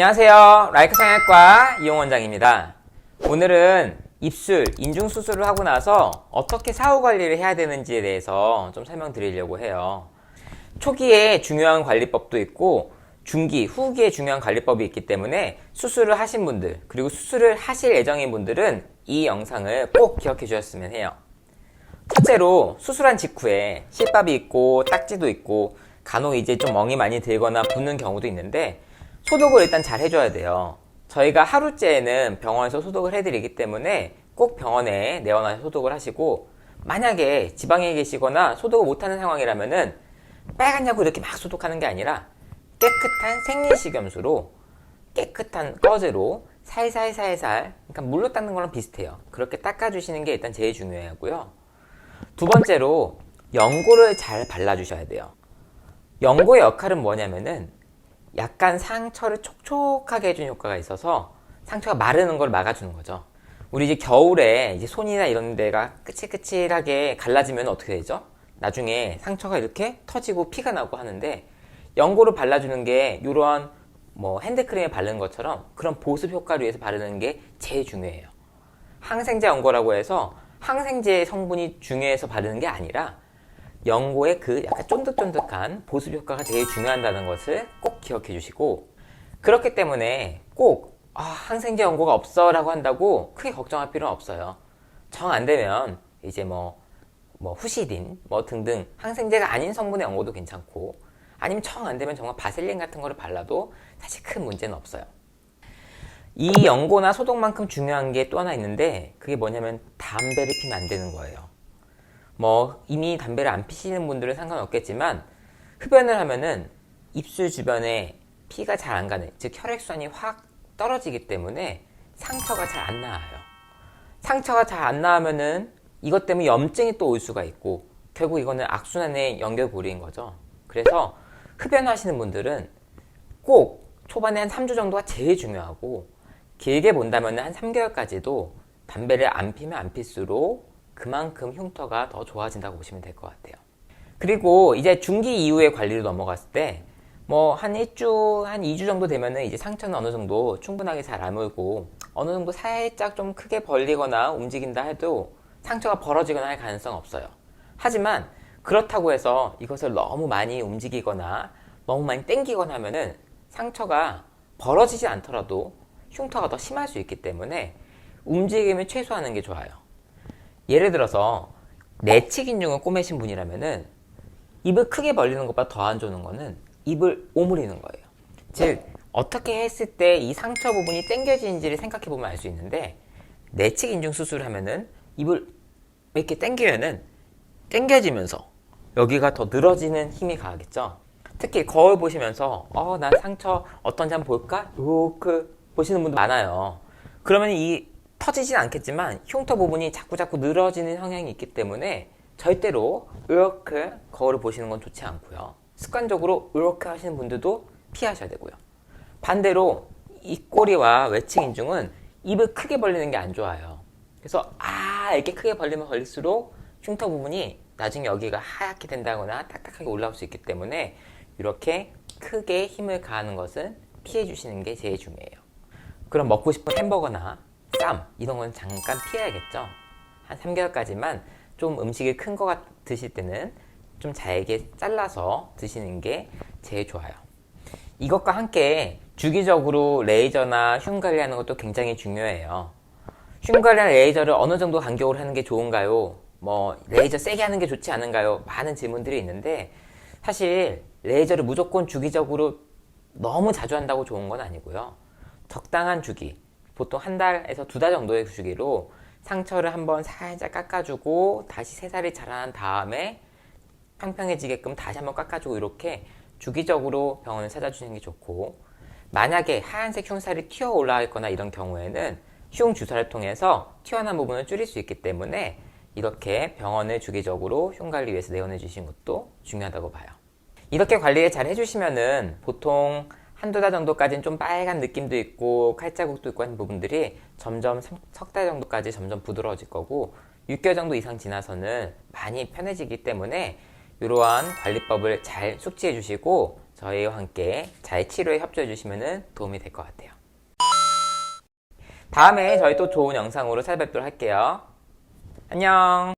안녕하세요. 라이크 성형외과 이용 원장입니다. 오늘은 입술, 인중 수술을 하고 나서 어떻게 사후 관리를 해야 되는지에 대해서 좀 설명드리려고 해요. 초기에 중요한 관리법도 있고 중기, 후기에 중요한 관리법이 있기 때문에 수술을 하신 분들, 그리고 수술을 하실 예정인 분들은 이 영상을 꼭 기억해 주셨으면 해요. 첫째로 수술한 직후에 실밥이 있고 딱지도 있고 간혹 이제 좀 멍이 많이 들거나 붓는 경우도 있는데 소독을 일단 잘 해줘야 돼요. 저희가 하루째에는 병원에서 소독을 해드리기 때문에 꼭 병원에 내원하셔서 소독을 하시고, 만약에 지방에 계시거나 소독을 못하는 상황이라면은 빨간 약으로 이렇게 막 소독하는 게 아니라 깨끗한 생리식염수로, 깨끗한 꺼즈로 살살살살, 그러니까 물로 닦는 거랑 비슷해요. 그렇게 닦아주시는 게 일단 제일 중요하고요. 두 번째로 연고를 잘 발라주셔야 돼요. 연고의 역할은 뭐냐면은 약간 상처를 촉촉하게 해주는 효과가 있어서 상처가 마르는 걸 막아주는 거죠. 우리 이제 겨울에 이제 손이나 이런 데가 까칠까칠하게 갈라지면 어떻게 되죠? 나중에 상처가 이렇게 터지고 피가 나고 하는데, 연고를 발라주는 게 이러한 뭐 핸드크림에 바르는 것처럼 그런 보습 효과를 위해서 바르는 게 제일 중요해요. 항생제 연고라고 해서 항생제 성분이 중요해서 바르는 게 아니라 연고의 그 약간 쫀득쫀득한 보습 효과가 제일 중요하다는 것을 꼭 기억해 주시고, 그렇기 때문에 꼭 항생제 연고가 없어 라고 한다고 크게 걱정할 필요는 없어요. 정 안 되면 이제 뭐 후시딘 등등 항생제가 아닌 성분의 연고도 괜찮고, 아니면 정 안 되면 정말 바셀린 같은 거를 발라도 사실 큰 문제는 없어요. 이 연고나 소독만큼 중요한 게 또 하나 있는데, 그게 뭐냐면 담배를 피면 안 되는 거예요. 이미 담배를 안 피시는 분들은 상관없겠지만, 흡연을 하면은 입술 주변에 피가 잘 안 가는, 즉 혈액순환이 확 떨어지기 때문에 상처가 잘 안 나아요. 상처가 잘 안 나으면은 이것 때문에 염증이 또 올 수가 있고, 결국 이거는 악순환의 연결고리인 거죠. 그래서 흡연하시는 분들은 꼭 초반에 한 3주 정도가 제일 중요하고, 길게 본다면 한 3개월까지도 담배를 안 피면 안 필수록 그만큼 흉터가 더 좋아진다고 보시면 될 것 같아요. 그리고 이제 중기 이후의 관리로 넘어갔을 때 한 1주, 한 2주 정도 되면은 이제 상처는 어느 정도 충분하게 잘 아물고, 어느 정도 살짝 좀 크게 벌리거나 움직인다 해도 상처가 벌어지거나 할 가능성은 없어요. 하지만 그렇다고 해서 이것을 너무 많이 움직이거나 너무 많이 당기거나 하면은 상처가 벌어지지 않더라도 흉터가 더 심할 수 있기 때문에 움직임을 최소화하는 게 좋아요. 예를 들어서 내측 인중을 꼬매신 분이라면은 입을 크게 벌리는 것보다 더 안 좋은 거는 입을 오므리는 거예요. 즉, 어떻게 했을 때 이 상처 부분이 당겨지는지를 생각해 보면 알 수 있는데, 내측 인중 수술을 하면은 입을 이렇게 당기면은 당겨지면서 여기가 더 늘어지는 힘이 강하겠죠. 특히 거울 보시면서 난 상처 어떤지 한번 볼까? 이렇게 보시는 분들 많아요. 그러면 이 터지진 않겠지만 흉터 부분이 자꾸자꾸 늘어지는 성향이 있기 때문에 절대로 이렇게 거울을 보시는 건 좋지 않고요. 습관적으로 이렇게 하시는 분들도 피하셔야 되고요. 반대로 이 꼬리와 외측 인중은 입을 크게 벌리는 게 안 좋아요. 그래서 이렇게 크게 벌리면 벌릴수록 흉터 부분이 나중에 여기가 하얗게 된다거나 딱딱하게 올라올 수 있기 때문에 이렇게 크게 힘을 가하는 것은 피해 주시는 게 제일 중요해요. 그럼 먹고 싶은 햄버거나 쌈 이런 건 잠깐 피해야겠죠. 한 3개월까지만 좀 음식이 큰 거 드실 때는 좀 잘게 잘라서 드시는 게 제일 좋아요. 이것과 함께 주기적으로 레이저나 흉 관리하는 것도 굉장히 중요해요. 흉 관리나 레이저를 어느 정도 간격으로 하는 게 좋은가요? 레이저 세게 하는 게 좋지 않은가요? 많은 질문들이 있는데, 사실 레이저를 무조건 주기적으로 너무 자주 한다고 좋은 건 아니고요. 적당한 주기, 보통 한 달에서 2달 정도의 주기로 상처를 한번 살짝 깎아주고 다시 새살이 자라난 다음에 평평해지게끔 다시 한번 깎아주고, 이렇게 주기적으로 병원을 찾아주시는 게 좋고, 만약에 하얀색 흉살이 튀어 올라와 있거나 이런 경우에는 흉 주사를 통해서 튀어나온 부분을 줄일 수 있기 때문에 이렇게 병원을 주기적으로 흉 관리 위해서 내원해 주시는 것도 중요하다고 봐요. 이렇게 관리를 잘 해주시면은 보통 한두 달 정도까지는 좀 빨간 느낌도 있고 칼자국도 있고 하는 부분들이 점점 석 달 정도까지 점점 부드러워질 거고, 6개월 정도 이상 지나서는 많이 편해지기 때문에 이러한 관리법을 잘 숙지해 주시고 저희와 함께 잘 치료에 협조해 주시면 도움이 될 것 같아요. 다음에 저희 또 좋은 영상으로 찾아뵙도록 할게요. 안녕.